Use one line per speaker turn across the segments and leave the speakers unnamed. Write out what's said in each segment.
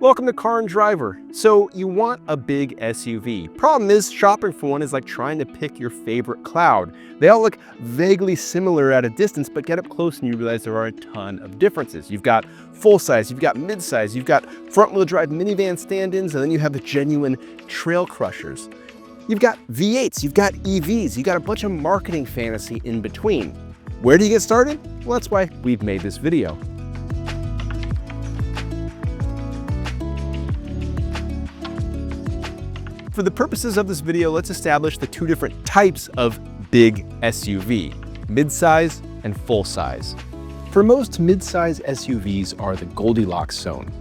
Welcome to Car and Driver. So you want a big SUV. Problem is, shopping for one is like trying to pick your favorite cloud. They all look vaguely similar at a distance, but get up close and you realize there are a ton of differences. You've got full size, you've got mid-size, you've got front-wheel drive minivan stand-ins, and then you have the genuine trail crushers. You've got V8s, you've got EVs, you've got a bunch of marketing fantasy in between. Where do you get started? Well, that's why we've made this video. For the purposes of this video, let's establish the two different types of big SUV, midsize and full size. For most midsize SUVs are the Goldilocks zone.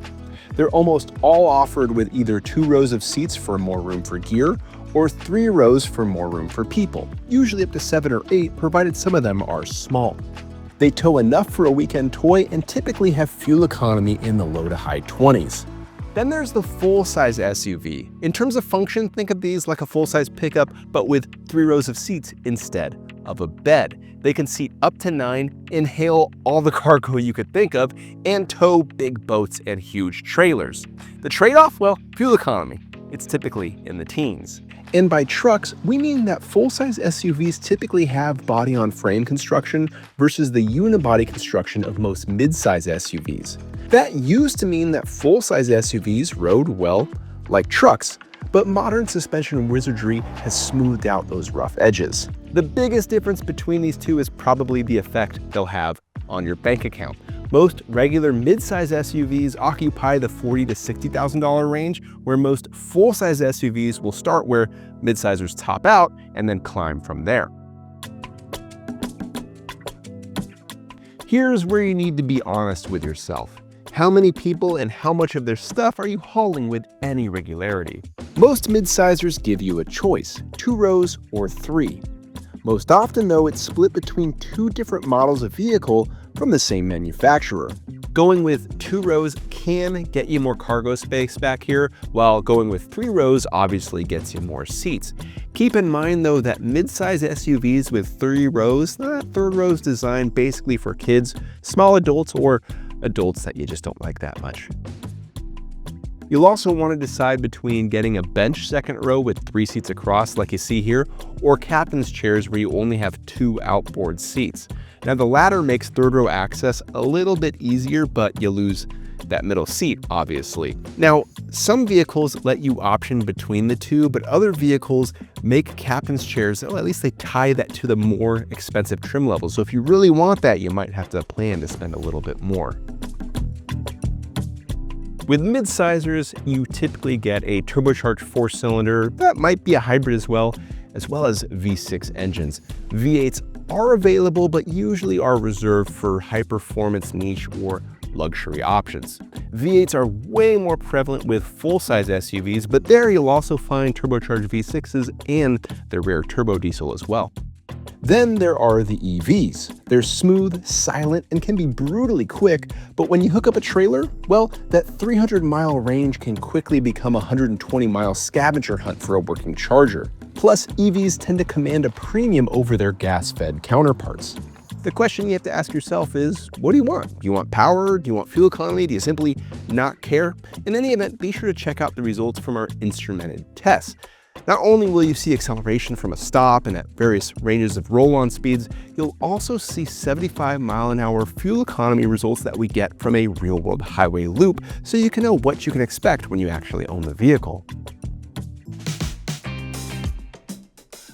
They're almost all offered with either 2 rows of seats for more room for gear or 3 rows for more room for people, usually up to 7 or 8, provided some of them are small. They tow enough for a weekend toy and typically have fuel economy in the low to high 20s. Then there's the full-size SUV. In terms of function, think of these like a full-size pickup, but with 3 rows of seats instead of a bed. They can seat up to 9, inhale all the cargo you could think of, and tow big boats and huge trailers. The trade-off? Well, fuel economy. It's typically in the teens. And by trucks, we mean that full-size SUVs typically have body-on-frame construction versus the unibody construction of most mid-size SUVs. That used to mean that full-size SUVs rode, well, like trucks, but modern suspension wizardry has smoothed out those rough edges. The biggest difference between these two is probably the effect they'll have on your bank account. Most regular mid-size SUVs occupy the $40,000 to $60,000 range, where most full-size SUVs will start where mid-sizers top out and then climb from there. Here's where you need to be honest with yourself. How many people and how much of their stuff are you hauling with any regularity? Most mid-sizers give you a choice, 2 rows or 3. Most often though, it's split between 2 different models of vehicle from the same manufacturer. Going with 2 rows can get you more cargo space back here, while going with 3 rows obviously gets you more seats. Keep in mind though that mid-size SUVs with 3 rows, that third row is designed basically for kids, small adults, or adults that you just don't like that much. You'll also want to decide between getting a bench second row with 3 seats across like you see here, or captain's chairs where you only have 2 outboard seats. Now the latter makes third row access a little bit easier, but you lose that middle seat, obviously. Now, some vehicles let you option between the two, but other vehicles make captain's chairs, well, at least they tie that to the more expensive trim level. So if you really want that, you might have to plan to spend a little bit more. With mid-sizers, you typically get a turbocharged 4-cylinder, that might be a hybrid as well as V6 engines. V8s are available, but usually are reserved for high-performance niche or luxury options. V8s are way more prevalent with full-size SUVs, but there you'll also find turbocharged V6s and their rare turbo diesel as well. Then there are the EVs. They're smooth, silent, and can be brutally quick, but when you hook up a trailer, well, that 300-mile range can quickly become a 120-mile scavenger hunt for a working charger. Plus, EVs tend to command a premium over their gas-fed counterparts. The question you have to ask yourself is, what do you want? Do you want power? Do you want fuel economy? Do you simply not care? In any event, be sure to check out the results from our instrumented tests. Not only will you see acceleration from a stop and at various ranges of roll-on speeds, you'll also see 75-mile-an-hour fuel economy results that we get from a real-world highway loop, so you can know what you can expect when you actually own the vehicle.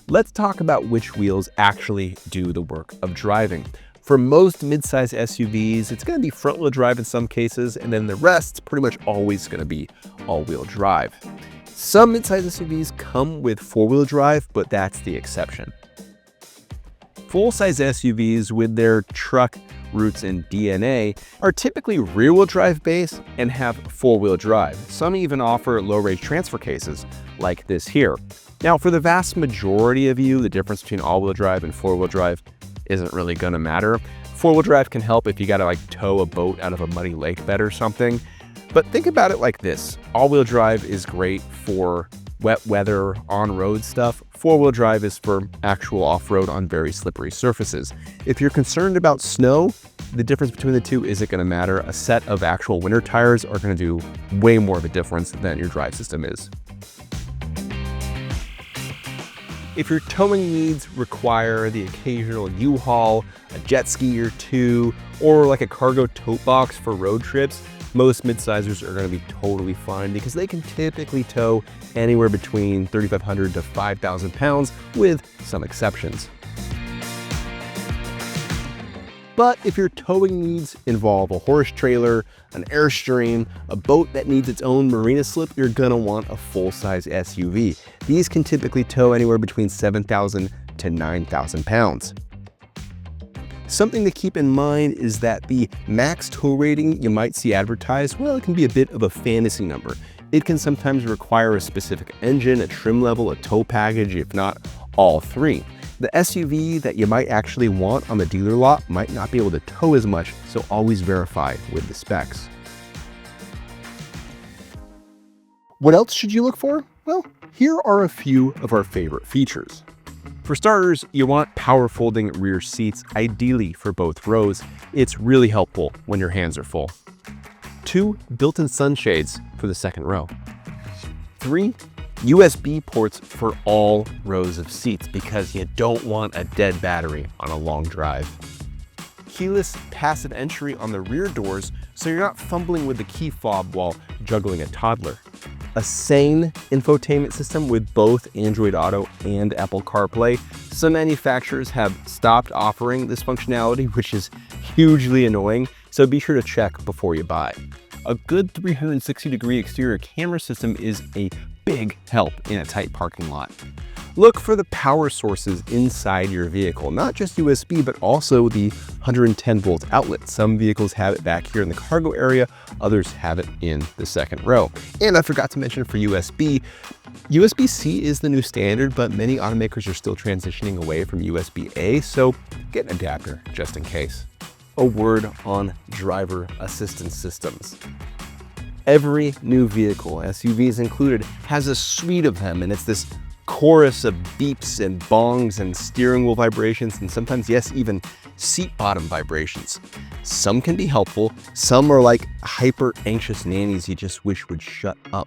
Let's talk about which wheels actually do the work of driving. For most mid-size SUVs, it's going to be front-wheel drive in some cases, and then the rest's pretty much always going to be all-wheel drive. Some mid-size SUVs come with 4-wheel drive, but that's the exception. Full-size SUVs with their truck roots and DNA are typically rear-wheel drive based and have 4-wheel drive. Some even offer low-range transfer cases, like this here. Now, for the vast majority of you, the difference between all-wheel drive and 4-wheel drive isn't really going to matter. 4-wheel drive can help if you got to tow a boat out of a muddy lake bed or something. But think about it like this. All-wheel drive is great for wet weather, on-road stuff. Four-wheel drive is for actual off-road on very slippery surfaces. If you're concerned about snow, the difference between the two isn't going to matter. A set of actual winter tires are going to do way more of a difference than your drive system is. If your towing needs require the occasional U-Haul, a jet ski or two, or like a cargo tote box for road trips, most midsizers are going to be totally fine because they can typically tow anywhere between 3,500 to 5,000 pounds with some exceptions. But if your towing needs involve a horse trailer, an Airstream, a boat that needs its own marina slip, you're gonna want a full-size SUV. These can typically tow anywhere between 7,000 to 9,000 pounds. Something to keep in mind is that the max tow rating you might see advertised, well, it can be a bit of a fantasy number. It can sometimes require a specific engine, a trim level, a tow package, if not all three. The SUV that you might actually want on the dealer lot might not be able to tow as much, so always verify with the specs. What else should you look for? Well, here are a few of our favorite features. For starters, you want power folding rear seats, ideally for both rows. It's really helpful when your hands are full. 2 built-in sunshades for the second row. 3 USB ports for all rows of seats because you don't want a dead battery on a long drive. Keyless passive entry on the rear doors so you're not fumbling with the key fob while juggling a toddler. A sane infotainment system with both Android Auto and Apple CarPlay. Some manufacturers have stopped offering this functionality, which is hugely annoying, so be sure to check before you buy. A good 360-degree exterior camera system is a big help in a tight parking lot. Look for the power sources inside your vehicle, not just USB, but also the 110-volt outlet. Some vehicles have it back here in the cargo area, others have it in the second row. And I forgot to mention for USB, USB-C is the new standard, but many automakers are still transitioning away from USB-A, so get an adapter just in case. A word on driver assistance systems. Every new vehicle, SUVs included, has a suite of them, and it's this chorus of beeps and bongs and steering wheel vibrations, and sometimes, yes, even seat bottom vibrations. Some can be helpful, some are like hyper anxious nannies you just wish would shut up.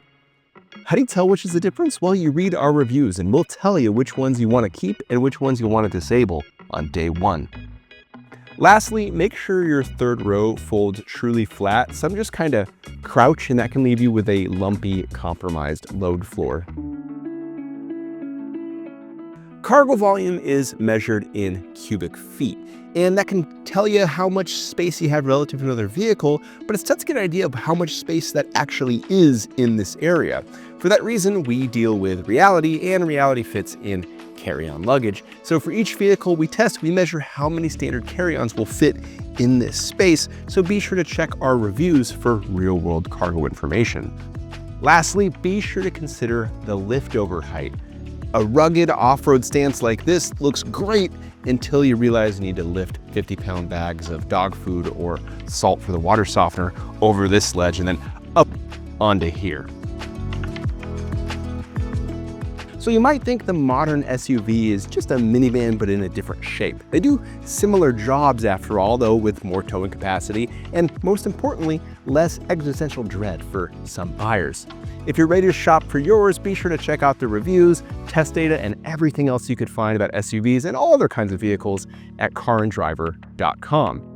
How do you tell which is the difference? Well, you read our reviews and we'll tell you which ones you want to keep and which ones you want to disable on day one. Lastly, make sure your third row folds truly flat. Some just kind of crouch, and that can leave you with a lumpy, compromised load floor. Cargo volume is measured in cubic feet, and that can tell you how much space you have relative to another vehicle, but it's tough to get an idea of how much space that actually is in this area. For that reason, we deal with reality, and reality fits in carry-on luggage. So for each vehicle we test, we measure how many standard carry-ons will fit in this space, so be sure to check our reviews for real-world cargo information. Lastly, be sure to consider the liftover height. A rugged off-road stance like this looks great until you realize you need to lift 50-pound bags of dog food or salt for the water softener over this ledge and then up onto here. So you might think the modern SUV is just a minivan but in a different shape. They do similar jobs after all, though with more towing capacity and, most importantly, less existential dread for some buyers. If you're ready to shop for yours, be sure to check out the reviews, test data, and everything else you could find about SUVs and all other kinds of vehicles at caranddriver.com.